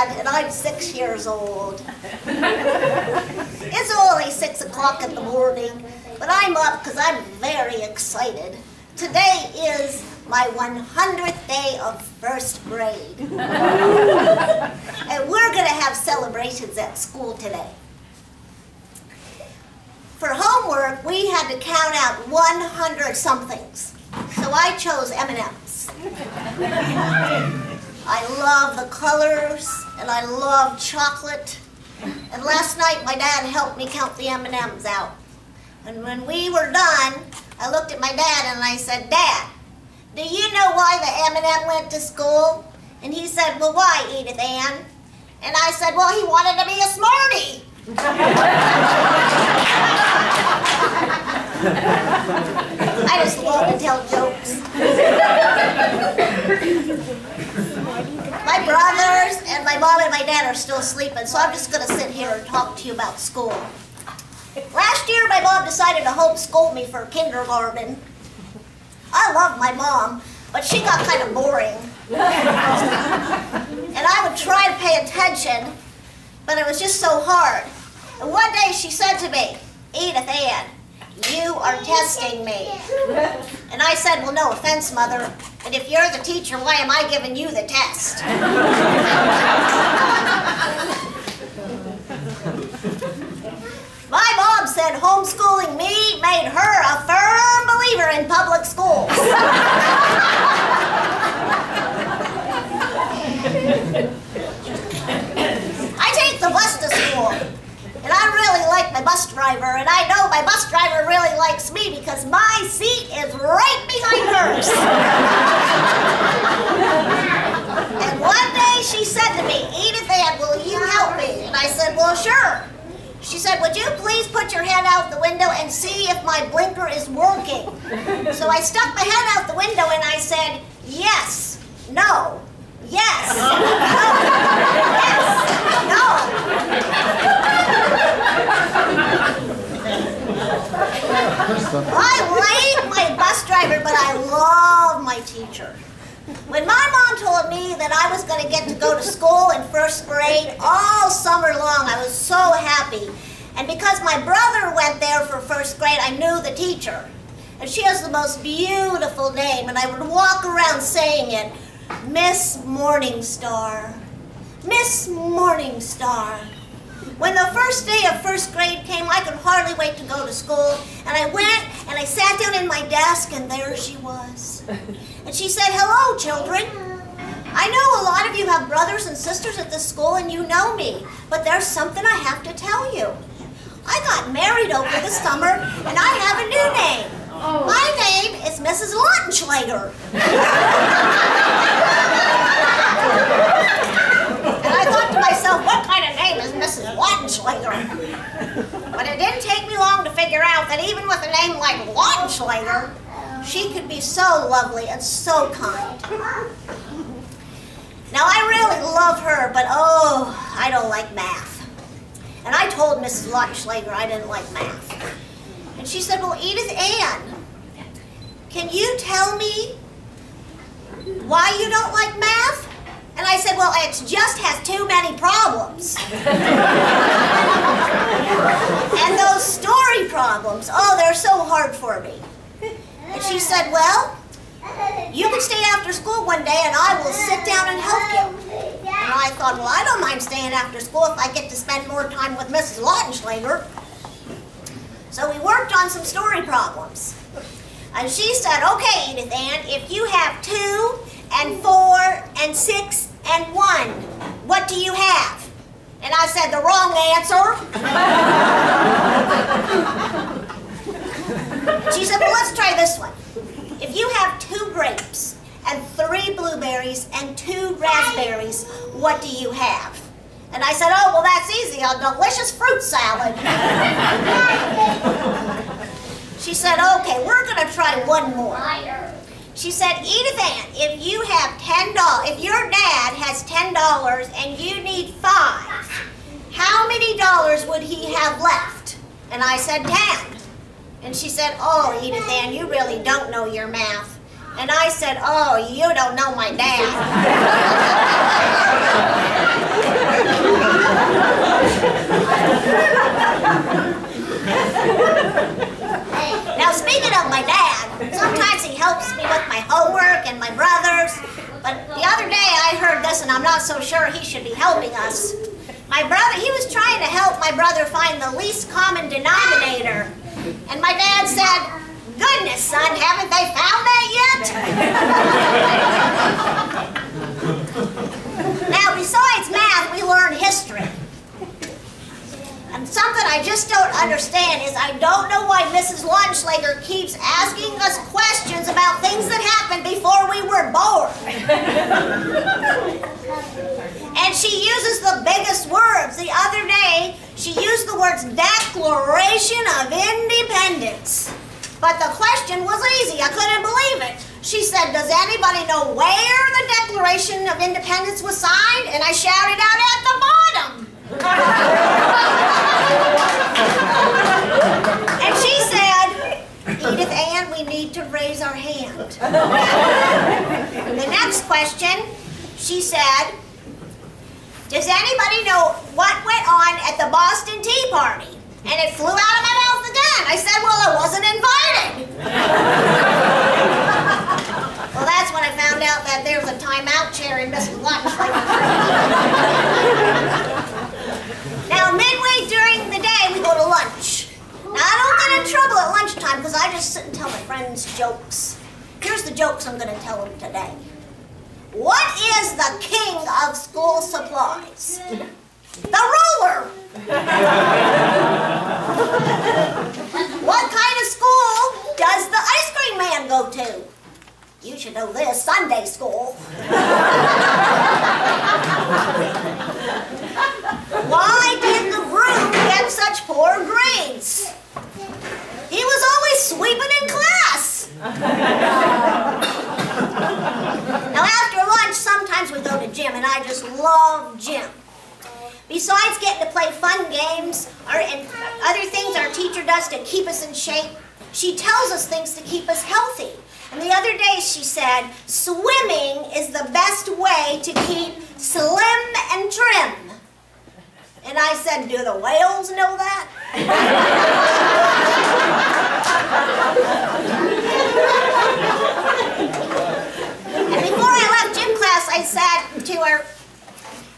Ann, and I'm 6 years old. It's only 6 o'clock in the morning, but I'm up because I'm very excited. Today is my 100th day of first grade. And we're going to have celebrations at school today. For homework, we had to count out 100 somethings. So I chose M&Ms. I love the colors, and I love chocolate. And last night, my dad helped me count the M&Ms out. And when we were done, I looked at my dad and I said, "Dad, do you know why the M&M went to school?" And he said, "Well, why, Edith Ann?" And I said, "Well, he wanted to be a Smartie." I just love to tell jokes. My brothers and my mom and my dad are still sleeping, so I'm just going to sit here and talk to you about school. Last year, my mom decided to homeschool me for kindergarten. I love my mom, but she got kind of boring. And I would try to pay attention, but it was just so hard. And one day she said to me, "Edith Ann, you are testing me." And I said, "Well, no offense, Mother, but if you're the teacher, why am I giving you the test?" My mom said homeschooling me made her a firm believer in public schools. I take the bus to school, and I really like my bus driver, and I know my bus driver really likes me because my seat is right behind hers. And one day she said to me, "Edith Ann, will you help me?" And I said, "Well, sure." She said, "Would you please put your head out the window and see if my blinker is working?" So I stuck my head out the window and I said, "Yes, no, yes, no, yes, no." I like my bus driver, but I love my teacher. When my mom told me that I was going to get to go to school in first grade all summer long, I was so happy. And because my brother went there for first grade, I knew the teacher. And she has the most beautiful name, and I would walk around saying it, "Miss Morningstar, Miss Morningstar." When the first day of first grade came, I could hardly wait to go to school. And I went and I sat down in my desk, and there she was. And she said, "Hello, children. I know a lot of you have brothers and sisters at this school, and you know me. But there's something I have to tell you. I got married over the summer, and I have a new name. My name is Mrs. Lautenschlager." And I thought to myself, what kind of name is Mrs. Lautenschlager? But it didn't take me long to figure out that even with a name like Lautenschlager, she could be so lovely and so kind. Now, I really love her, but oh, I don't like math. And I told Mrs. Lautenschlager I didn't like math. And she said, "Well, Edith Ann, can you tell me why you don't like math?" And I said, "Well, it just has too many problems." And those story problems, oh, they're so hard for me. And she said, "Well, you can stay after school one day and I will sit down and help you." And I thought, well, I don't mind staying after school if I get to spend more time with Mrs. Lautenschlager. So we worked on some story problems. And she said, "Okay, Edith Ann, if you have 2 and 4 and 6 and 1, what do you have?" And I said, "The wrong answer." She said, "Well, let's try this one. If you have 2 grapes and 3 blueberries and 2 raspberries, what do you have?" And I said, "Oh, well, that's easy, a delicious fruit salad." She said, "Okay, we're going to try one more." She said, "Edith Ann, if you have $10, if your dad has $10 and you need 5, how many dollars would he have left?" And I said, 10. And she said, "Oh, Edith Ann, you really don't know your math." And I said, "Oh, you don't know my dad." Now, speaking of my dad, sometimes he helps me with my homework and my brothers, but the other day I heard this and I'm not so sure he should be helping us. My brother, he was trying to help my brother find the least common denominator, and my dad said, "Goodness, son, haven't they found that yet?" Now, besides math, we learn history. And something I just don't understand is I don't know why Mrs. Lunchlager keeps asking us questions about things that happened before we were born. And she uses the biggest words. The other day, she used the words Declaration of Independence. But the question was easy. I couldn't believe it. She said, "Does anybody know where the Declaration of Independence was signed?" And I shouted out, "At the bottom." And she said, "Edith Ann, we need to raise our hand." The next question, she said, "Does anybody know what went on at the Boston Tea Party?" And it flew out of my mouth again. I said, "Well, I wasn't invited." Well, that's when I found out that there was a timeout chair in Mrs. Lunchlager's room. Now, midway during the day, we go to lunch. Now, I don't get in trouble at lunchtime because I just sit and tell my friends jokes. Here's the jokes I'm going to tell them today. What is the king of school supplies? The ruler. What kind of school does the ice cream man go to? You should know this, Sunday school. Why did the groom get such poor grades? He was always sweeping in class. Now, after lunch, sometimes we go to gym, and I just love gym. Besides getting to play fun games and other things our teacher does to keep us in shape, she tells us things to keep us healthy. And the other day she said, "Swimming is the best way to keep slim and trim." And I said, "Do the whales know that?" And before I left gym class, I said to her,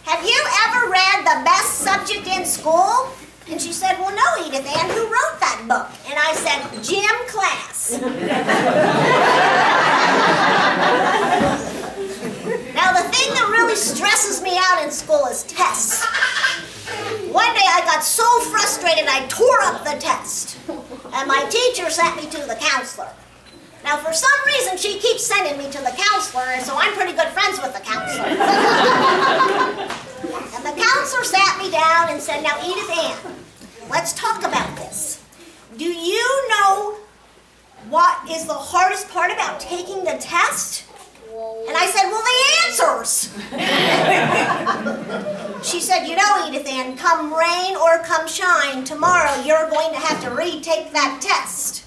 "Have you ever read the best subject in school?" And she said, "Well, no, Edith Ann, who wrote that book?" And I said, "Gym class." Now, the thing that really stresses me out in school is tests. One day I got so frustrated I tore up the test. And my teacher sent me to the counselor. Now, for some reason, she keeps sending me to the counselor, and so I'm pretty good friends with the counselor. And the counselor sat me down and said, "Now, Edith Ann, let's talk about this. Do you know what is the hardest part about taking the test?" And I said, "Well, the answers." She said, "You know, Edith Ann, come rain or come shine, tomorrow you're going to have to retake that test."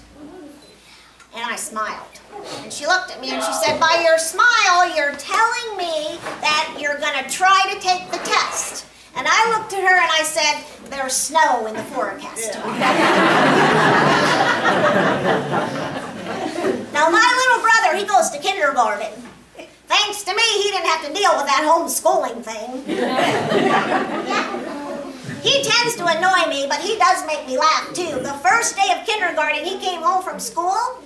And I smiled. And she looked at me and she said, "By your smile, you're telling me that you're going to try to take the test." And I looked at her and I said, "There's snow in the forecast." Now, my little brother, he goes to kindergarten. Thanks to me, he didn't have to deal with that homeschooling thing. He tends to annoy me, but he does make me laugh too. The first day of kindergarten, he came home from school,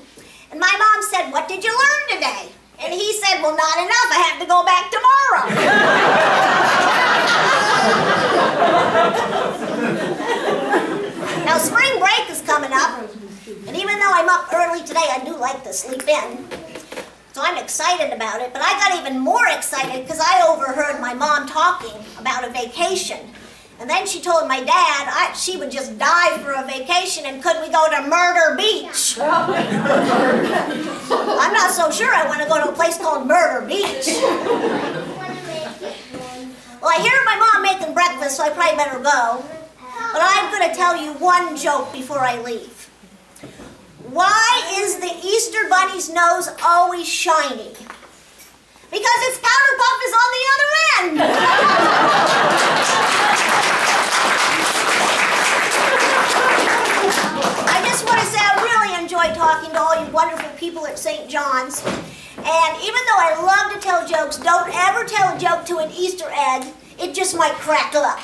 and my mom said, "What did you learn today?" And he said, "Well, not enough. I have to go back tomorrow." Now, spring break is coming up, and even though I'm up early today, I do like to sleep in. So I'm excited about it, but I got even more excited because I overheard my mom talking about a vacation. And then she told my dad she would just die for a vacation, and could we go to Murder Beach? I'm not so sure I want to go to a place called Murder Beach. Well, I hear my mom making breakfast, so I probably better go. But I'm going to tell you one joke before I leave. Why is the Easter Bunny's nose always shiny? Because its powder puff is on the other end. talking to all you wonderful people at St. John's. And even though I love to tell jokes, don't ever tell a joke to an Easter egg. It just might crack up.